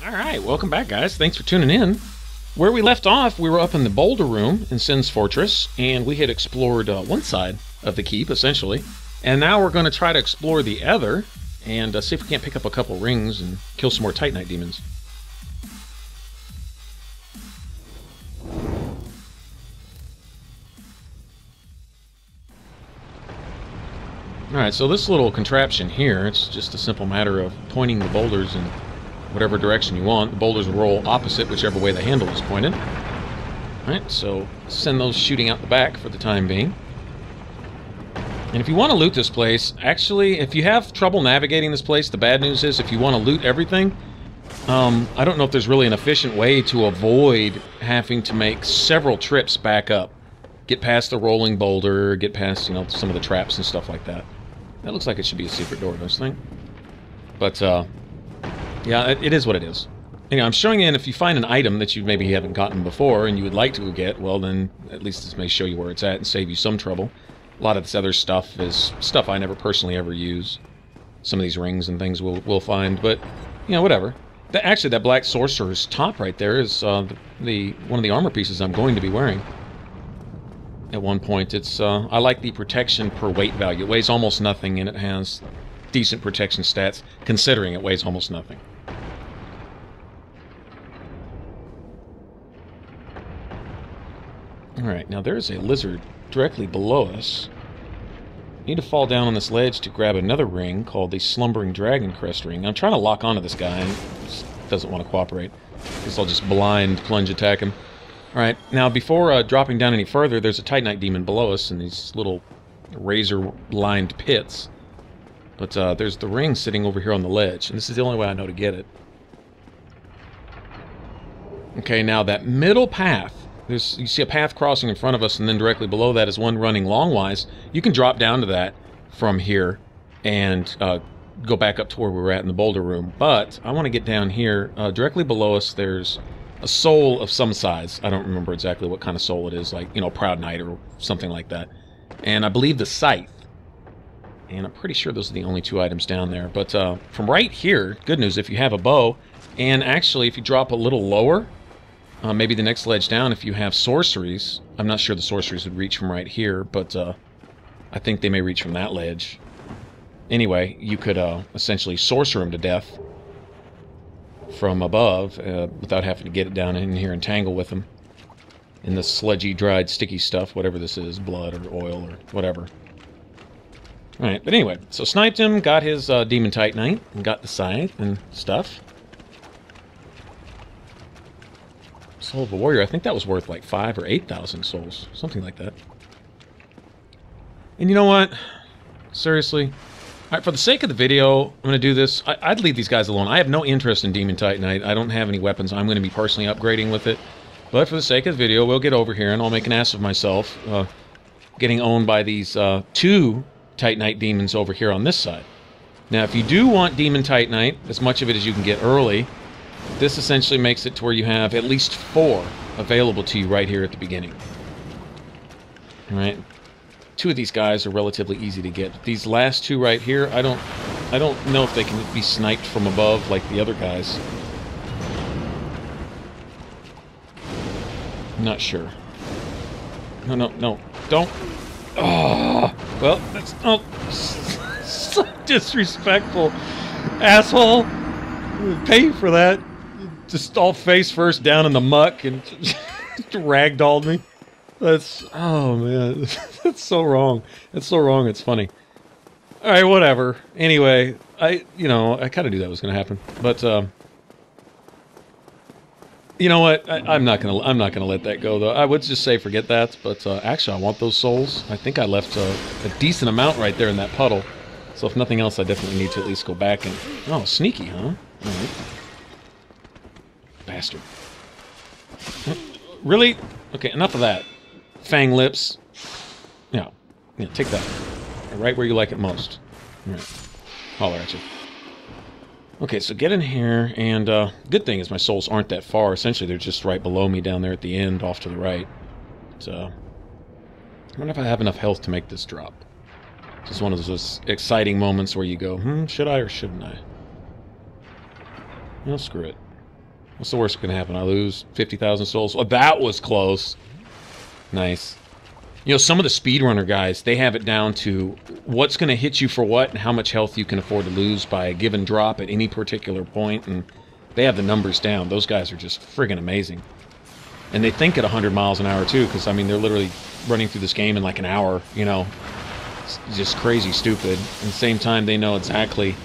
Alright, welcome back, guys. Thanks for tuning in. Where we left off, we were up in the boulder room in Sin's Fortress, and we had explored one side of the keep, essentially. And now we're going to try to explore the other, and see if we can't pick up a couple rings and kill some more Titanite demons. Alright, so this little contraption here, it's just a simple matter of pointing the boulders in whatever direction you want. The boulders will roll opposite whichever way the handle is pointed. Alright, so send those shooting out the back for the time being. And if you want to loot this place, actually, if you have trouble navigating this place, the bad news is if you want to loot everything, I don't know if there's really an efficient way to avoid having to make several trips back up. Get past the rolling boulder, get past, you know, some of the traps and stuff like that. That looks like it should be a secret door, don't you think? But, yeah, it is what it is. Anyway, I'm showing you, and if you find an item that you maybe haven't gotten before and you would like to get, well, then at least this may show you where it's at and save you some trouble. A lot of this other stuff is stuff I never personally ever use. Some of these rings and things we'll find, but, you know, whatever. Actually, that black sorcerer's top right there is one of the armor pieces I'm going to be wearing. At one point, it's I like the protection per weight value. It weighs almost nothing, and it has decent protection stats, considering it weighs almost nothing. Alright, now there's a lizard directly below us. Need to fall down on this ledge to grab another ring called the slumbering dragoncrest ring. I'm trying to lock onto this guy, and he just doesn't want to cooperate. I guess I'll just blind plunge attack him. Alright, now before dropping down any further, there's a Titanite demon below us in these little razor-lined pits. But there's the ring sitting over here on the ledge, and this is the only way I know to get it. Okay, now that middle path, you see a path crossing in front of us, and then directly below that is one running longwise. You can drop down to that from here and go back up to where we were at in the boulder room. But I want to get down here. Directly below us, there's a soul of some size. I don't remember exactly what kind of soul it is, like, you know, Proud Knight or something like that. And I believe the scythe. And I'm pretty sure those are the only two items down there. But from right here, good news, if you have a bow, and actually if you drop a little lower, maybe the next ledge down, if you have sorceries, I'm not sure the sorceries would reach from right here, but I think they may reach from that ledge. Anyway, you could essentially sorcerer him to death from above without having to get it down in here and tangle with him in the sludgy, dried, sticky stuff, whatever this is, blood or oil or whatever. Alright, but anyway, so sniped him, got his demon Titanite, and got the scythe and stuff. Soul of a Warrior, I think that was worth like 5,000 or 8,000 souls, something like that. And you know what? Seriously? Alright, for the sake of the video, I'm going to do this. I'd leave these guys alone. I have no interest in demon Titanite. I don't have any weapons I'm going to be personally upgrading with it. But for the sake of the video, we'll get over here and I'll make an ass of myself, getting owned by these two Titanite demons over here on this side. Now, if you do want demon Titanite, as much of it as you can get early, this essentially makes it to where you have at least 4 available to you right here at the beginning. Alright? 2 of these guys are relatively easy to get. These last 2 right here, I don't know if they can be sniped from above like the other guys. I'm not sure. No, don't. Oh, well, that's so disrespectful, asshole. Pay for that. Just all face first down in the muck and ragdolled me. That's, oh man, that's so wrong. That's so wrong. It's funny. All right, whatever. Anyway, I kind of knew that was going to happen, but you know what? I'm not gonna let that go though. I would just say forget that, but actually I want those souls. I think I left a decent amount right there in that puddle. So if nothing else, I definitely need to at least go back and... Oh, sneaky, huh? Alright. Bastard. Really? Okay, enough of that. Fang lips. Yeah, take that. Right where you like it most. Alright. Holler at you. Okay, so get in here, and good thing is my souls aren't that far. Essentially, they're just right below me down there at the end, off to the right. So, I wonder if I have enough health to make this drop. Just one of those exciting moments where you go, should I or shouldn't I? Well, screw it. What's the worst that can happen? I lose 50,000 souls. Oh, that was close. Nice. You know, some of the speedrunner guys, they have it down to what's going to hit you for what and how much health you can afford to lose by a given drop at any particular point, and they have the numbers down. Those guys are just friggin' amazing. And they think at 100 miles an hour, too, because, I mean, they're literally running through this game in like an hour, you know. It's just crazy stupid. At the same time, they know exactly...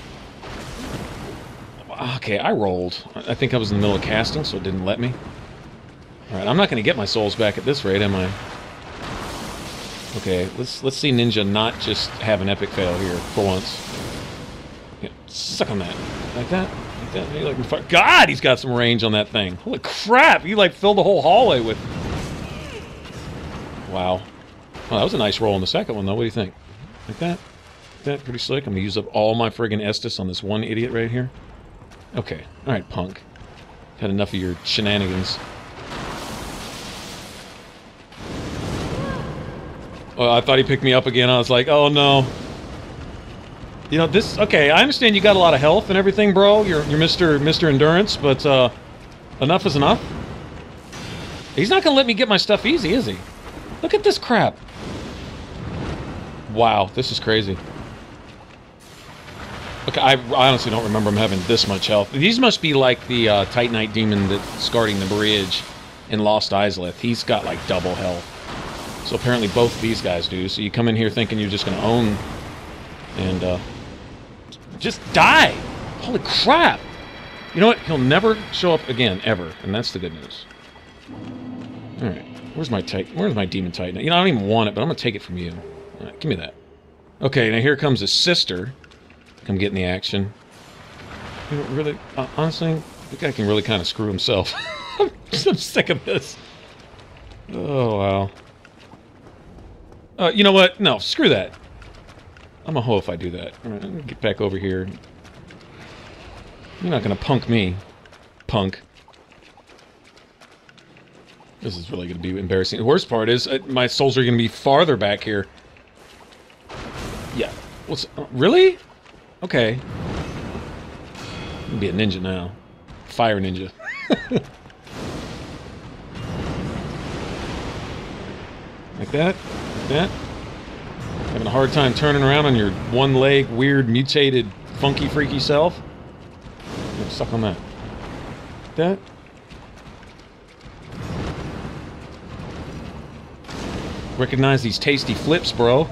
Okay, I rolled. I think I was in the middle of casting, so it didn't let me. Alright, I'm not going to get my souls back at this rate, am I? Okay, let's see Ninja not just have an epic fail here for once. Yeah, suck on that. Like that? Like that? Maybe like, God, he's got some range on that thing. Holy crap, he like filled the whole hallway with... Wow. Well, that was a nice roll on the second one, though. What do you think? Like that? Like that? Pretty slick. I'm gonna use up all my friggin' Estus on this one idiot right here. Okay. Alright, punk. Had enough of your shenanigans. Oh, I thought he picked me up again. I was like, oh no. You know, this... Okay, I understand you got a lot of health and everything, bro. You're Mr. Endurance, but, enough is enough. He's not gonna let me get my stuff easy, is he? Look at this crap. Wow, this is crazy. Okay, I honestly don't remember him having this much health. These must be like the Titanite demon that's guarding the bridge in Lost Isleth. He's got like double health. So apparently both of these guys do. So you come in here thinking you're just going to own and just die. Holy crap. You know what? He'll never show up again, ever. And that's the good news. Alright. Where's my demon titan? You know, I don't even want it, but I'm going to take it from you. Alright, give me that. Okay, now here comes his sister. Come get in the action. You know, really, honestly, the guy can really kind of screw himself. I'm sick of this. Oh, wow. You know what? No, screw that. I'm a hoe if I do that. Alright, let me get back over here. You're not gonna punk me, punk. This is really gonna be embarrassing. The worst part is, my souls are gonna be farther back here. Yeah. What's... really? Okay. I'm gonna be a ninja now. Fire ninja. Like that? Like that? Having a hard time turning around on your one-leg, weird, mutated, funky, freaky self? Suck on that. Like that? Recognize these tasty flips, bro.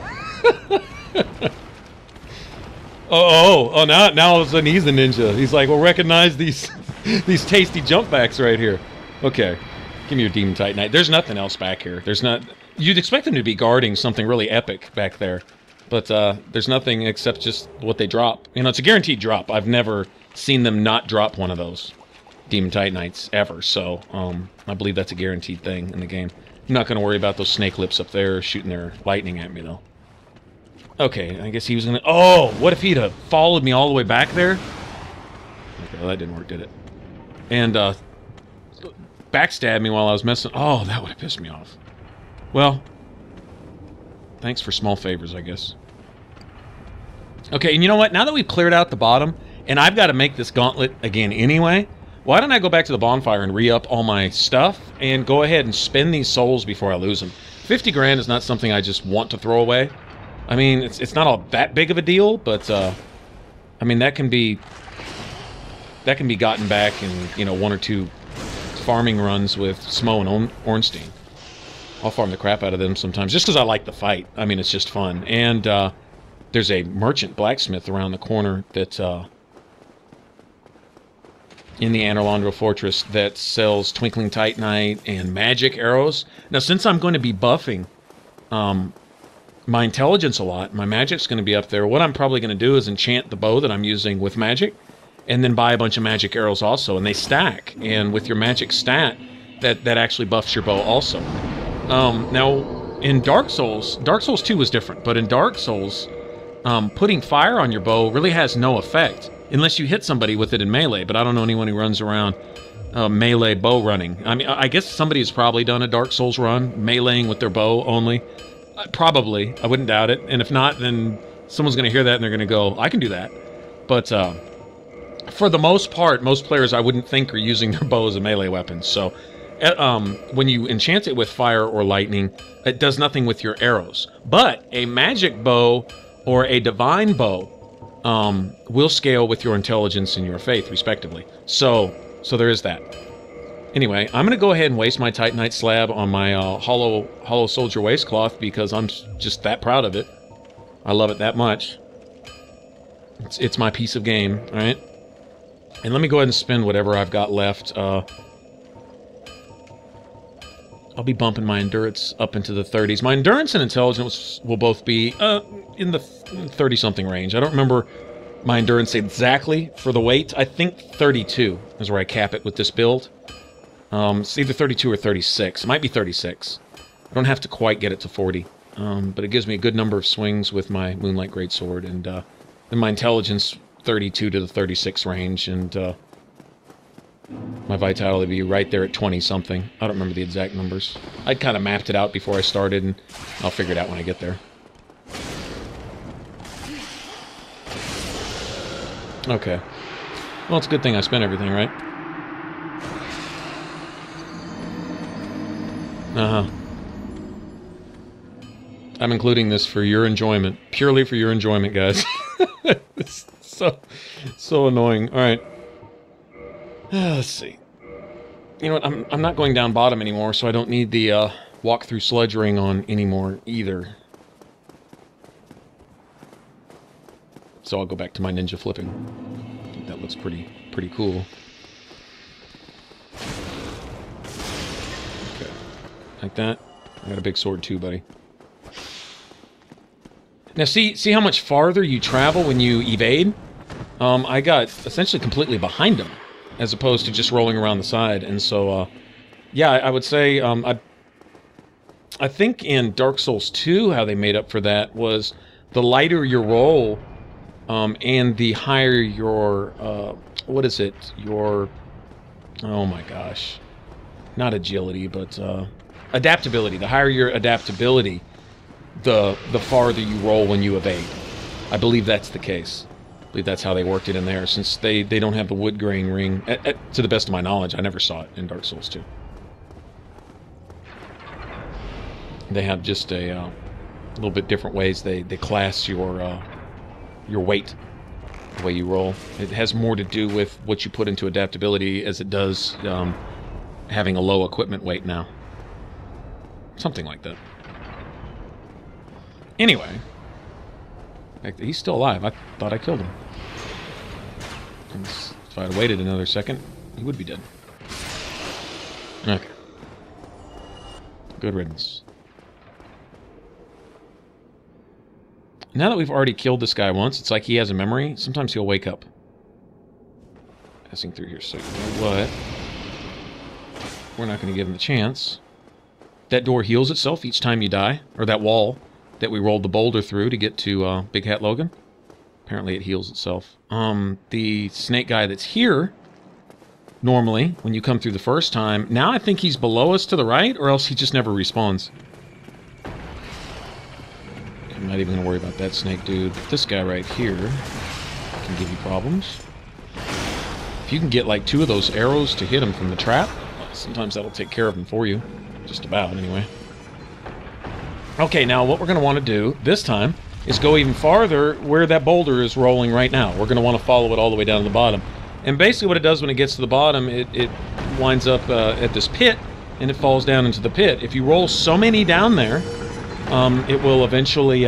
Oh, now all of a sudden he's the ninja. He's like, well, recognize these these tasty jump backs right here. Okay. Give me your Demon Titanite. There's nothing else back here. There's not... You'd expect them to be guarding something really epic back there. But there's nothing except just what they drop. You know, it's a guaranteed drop. I've never seen them not drop one of those Demon Titanites ever. So, I believe that's a guaranteed thing in the game. I'm not going to worry about those snake lips up there shooting their lightning at me, though. Okay, I guess he was going to... Oh, what if he'd have followed me all the way back there? Okay, well, that didn't work, did it? And, backstabbed me while I was messing... Oh, that would have pissed me off. Well, thanks for small favors, I guess. Okay, and you know what? Now that we've cleared out the bottom, and I've got to make this gauntlet again anyway, why don't I go back to the bonfire and re-up all my stuff, and go ahead and spend these souls before I lose them. 50 grand is not something I just want to throw away. I mean, it's not all that big of a deal, but, I mean, that can be gotten back in, you know, 1 or 2 farming runs with Smo and Ornstein. I'll farm the crap out of them sometimes, just because I like the fight. I mean, it's just fun. And there's a merchant blacksmith around the corner that, in the Anorlandro Fortress, that sells Twinkling Titanite and magic arrows. Now, since I'm going to be buffing my intelligence a lot, my magic's going to be up there, what I'm probably going to do is enchant the bow that I'm using with magic, and then buy a bunch of magic arrows also, and they stack. And with your magic stat, that actually buffs your bow also. Now, in Dark Souls 2 was different, but in Dark Souls, putting fire on your bow really has no effect, unless you hit somebody with it in melee, but I don't know anyone who runs around melee bow running. I mean, I guess somebody has probably done a Dark Souls run, meleeing with their bow only. Probably. I wouldn't doubt it, and if not, then someone's going to hear that and they're going to go, I can do that. But, for the most part, most players I wouldn't think are using their bow as a melee weapon. So when you enchant it with fire or lightning, it does nothing with your arrows. But a magic bow or a divine bow will scale with your intelligence and your faith, respectively. So there is that. Anyway, I'm going to go ahead and waste my Titanite slab on my hollow soldier waistcloth because I'm just that proud of it. I love it that much. It's my piece of game, all right? And let me go ahead and spend whatever I've got left. I'll be bumping my endurance up into the 30s. My endurance and intelligence will both be in the 30-something range. I don't remember my endurance exactly for the weight. I think 32 is where I cap it with this build. It's either 32 or 36. It might be 36. I don't have to quite get it to 40. But it gives me a good number of swings with my Moonlight Greatsword. And then my intelligence, 32 to the 36 range. And my vitality would be right there at 20-something. I don't remember the exact numbers. I'd kind of mapped it out before I started, and I'll figure it out when I get there. Okay. Well, it's a good thing I spent everything, right? Uh-huh. I'm including this for your enjoyment. Purely for your enjoyment, guys. It's so annoying. Alright. Let's see. You know what? I'm not going down bottom anymore, so I don't need the walk through sludge ring on anymore either. So I'll go back to my ninja flipping. I think that looks pretty cool. Okay. Like that. I got a big sword too, buddy. Now see how much farther you travel when you evade? I got essentially completely behind him, as opposed to just rolling around the side. And so, yeah, I would say, I think in Dark Souls 2, how they made up for that was the lighter your roll, and the higher your, what is it? Your, oh my gosh. Not agility, but, adaptability. The higher your adaptability, the farther you roll when you evade. I believe that's the case. I believe that's how they worked it in there, since they don't have the wood grain ring. To the best of my knowledge, I never saw it in Dark Souls 2. They have just a little bit different ways they class your weight, the way you roll. It has more to do with what you put into adaptability as it does having a low equipment weight now. Something like that. Anyway, he's still alive. I thought I killed him. If I had waited another second, he would be dead. Okay. Good riddance. Now that we've already killed this guy once, it's like he has a memory. Sometimes he'll wake up. Passing through here, so you know what? We're not going to give him the chance. That door heals itself each time you die, or that wall that we rolled the boulder through to get to Big Hat Logan. Apparently it heals itself. The snake guy that's here, normally, when you come through the first time, now I think he's below us to the right, or else he just never respawns. I'm not even going to worry about that snake dude. But this guy right here can give you problems. If you can get like 2 of those arrows to hit him from the trap, sometimes that'll take care of him for you. Just about, anyway. Okay, now what we're going to want to do this time is go even farther where that boulder is rolling right now. We're going to want to follow it all the way down to the bottom. And basically what it does when it gets to the bottom, it winds up at this pit, and it falls down into the pit. If you roll so many down there, it will eventually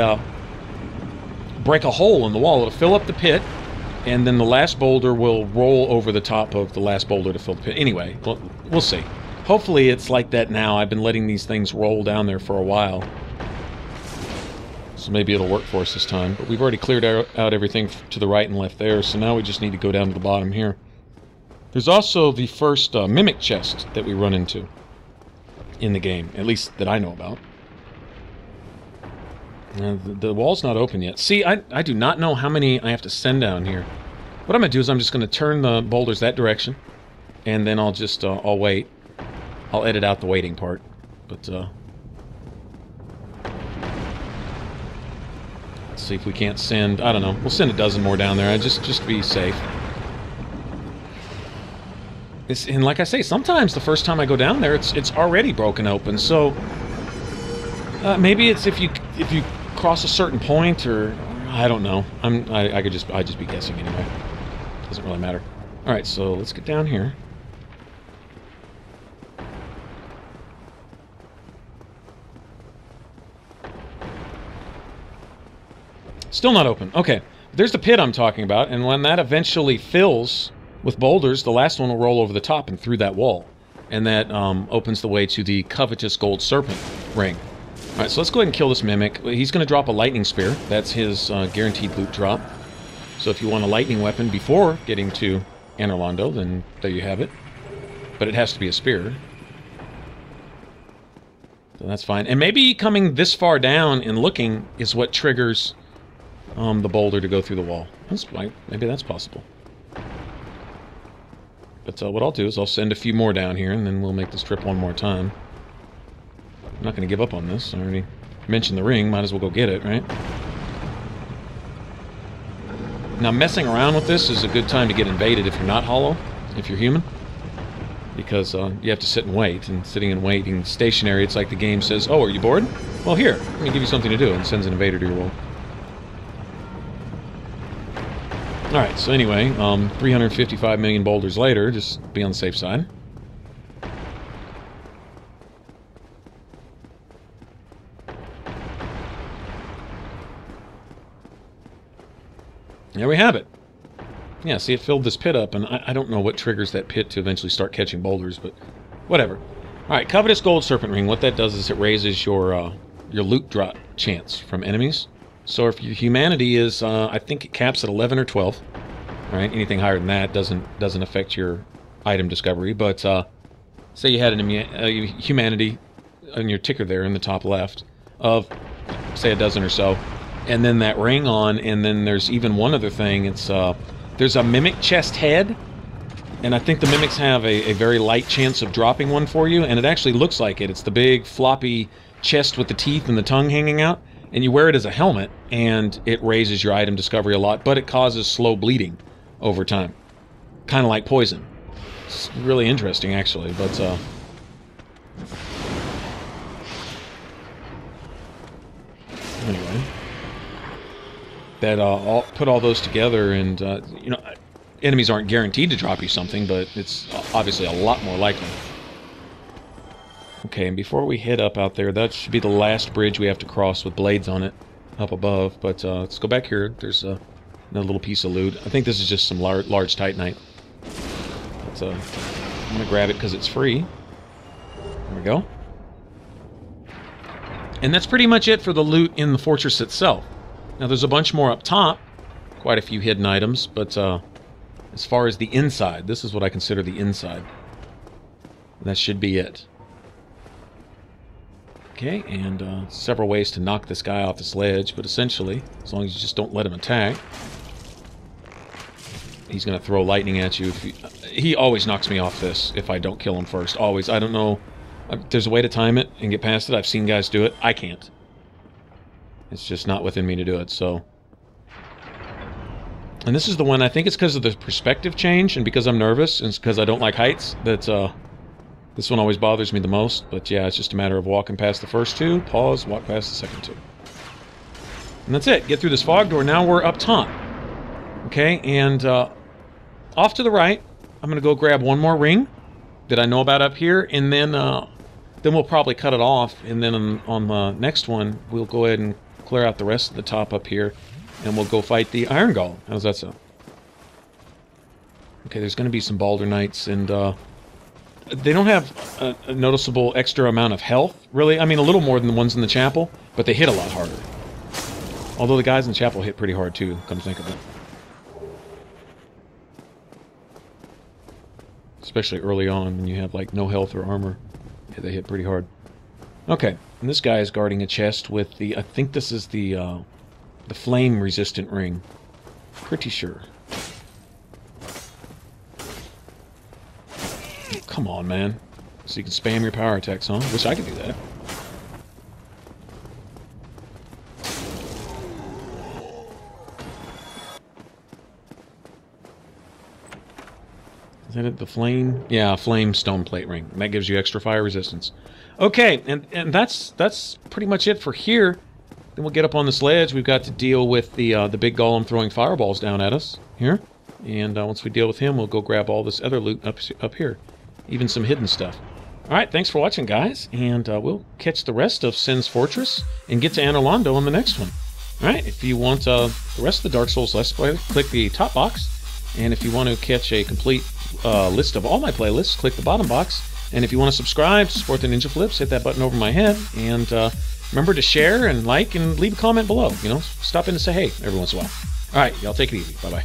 break a hole in the wall. It'll fill up the pit, and then the last boulder will roll over the top of the last boulder to fill the pit. Anyway, we'll see. Hopefully it's like that now. I've been letting these things roll down there for a while. So maybe it'll work for us this time. But we've already cleared out everything to the right and left there, so now we just need to go down to the bottom here. There's also the first mimic chest that we run into in the game, at least that I know about. The wall's not open yet. See, I do not know how many I have to send down here. What I'm going to do is I'm just going to turn the boulders that direction, and then I'll just, I'll wait. I'll edit out the waiting part, but, let's see if we can't send, I don't know, we'll send a dozen more down there, just to be safe. And like I say, sometimes the first time I go down there, it's already broken open. So maybe it's if you cross a certain point, or I don't know. I'd just be guessing anyway. Doesn't really matter. All right, so let's get down here. Still not open. Okay, there's the pit I'm talking about, and when that eventually fills with boulders, the last one will roll over the top and through that wall. And that opens the way to the covetous gold serpent ring. Alright, so let's go ahead and kill this mimic. He's going to drop a lightning spear. That's his guaranteed loot drop. So if you want a lightning weapon before getting to Anorlando, then there you have it. But it has to be a spear. So that's fine. And maybe coming this far down and looking is what triggers the boulder to go through the wall. Maybe that's possible. But what I'll do is I'll send a few more down here, and then we'll make this trip one more time. I'm not going to give up on this. I already mentioned the ring. Might as well go get it, right? Now, messing around with this is a good time to get invaded if you're not hollow, if you're human. Because you have to sit and wait, and sitting and waiting stationary, it's like the game says, oh, are you bored? Well, here, let me give you something to do, and sends an invader to your wall. Alright, so anyway, 355 million boulders later, just be on the safe side. There we have it. Yeah, see, it filled this pit up, and I don't know what triggers that pit to eventually start catching boulders, but whatever. Alright, covetous gold serpent ring, what that does is it raises your loot drop chance from enemies. So if your humanity is, I think it caps at 11 or 12, right? Anything higher than that doesn't affect your item discovery. But say you had a humanity on your ticker there in the top left of, say, a dozen or so, and then that ring on, and then there's even one other thing. It's there's a mimic chest head, and I think the mimics have a very light chance of dropping one for you, and it actually looks like it. It's the big floppy chest with the teeth and the tongue hanging out. And you wear it as a helmet, and it raises your item discovery a lot, but it causes slow bleeding over time. Kind of like poison. It's really interesting, actually, but, anyway. I'll put all those together, and, you know, enemies aren't guaranteed to drop you something, but it's obviously a lot more likely. Okay, and before we head up out there, that should be the last bridge we have to cross with blades on it up above. But let's go back here. There's another little piece of loot. I think this is just some large titanite. But, I'm going to grab it because it's free. There we go. And that's pretty much it for the loot in the fortress itself. Now, there's a bunch more up top. Quite a few hidden items. But as far as the inside, this is what I consider the inside. That should be it. Okay, and several ways to knock this guy off this ledge, but essentially, as long as you just don't let him attack, he's going to throw lightning at you. He always knocks me off this if I don't kill him first. Always. I don't know. There's a way to time it and get past it. I've seen guys do it. I can't. It's just not within me to do it, so... And this is the one, I think it's because of the perspective change, and because I'm nervous, and it's because I don't like heights, that, this one always bothers me the most, but yeah, it's just a matter of walking past the first two, pause, walk past the second two. And that's it. Get through this fog door. Now we're up top. Okay, and off to the right, I'm going to go grab one more ring that I know about up here, and then we'll probably cut it off, and then on the next one, we'll go ahead and clear out the rest of the top up here, and we'll go fight the Iron Golem. How does that sound? Okay, there's going to be some Balder Knights, and they don't have a noticeable extra amount of health, really. I mean, a little more than the ones in the chapel, but they hit a lot harder. Although the guys in the chapel hit pretty hard, too, come to think of it. Especially early on, when you have, like, no health or armor. Yeah, they hit pretty hard. Okay, and this guy is guarding a chest with the... I think this is the flame-resistant ring. Pretty sure. Come on, man. So you can spam your power attacks, huh? Wish I could do that. Is that it? The flame? Yeah, flame stone plate ring. And that gives you extra fire resistance. Okay, and that's pretty much it for here. Then we'll get up on this ledge. We've got to deal with the big golem throwing fireballs down at us here. And once we deal with him, we'll go grab all this other loot up here. Even some hidden stuff. Alright, thanks for watching, guys. And we'll catch the rest of Sin's Fortress and get to Anor Londo on the next one. Alright, if you want the rest of the Dark Souls Let's Play, click the top box. And if you want to catch a complete list of all my playlists, click the bottom box. And if you want to subscribe to support the Ninja Flips, hit that button over my head. And remember to share and like and leave a comment below. You know, stop in and say hey every once in a while. Alright, y'all take it easy. Bye-bye.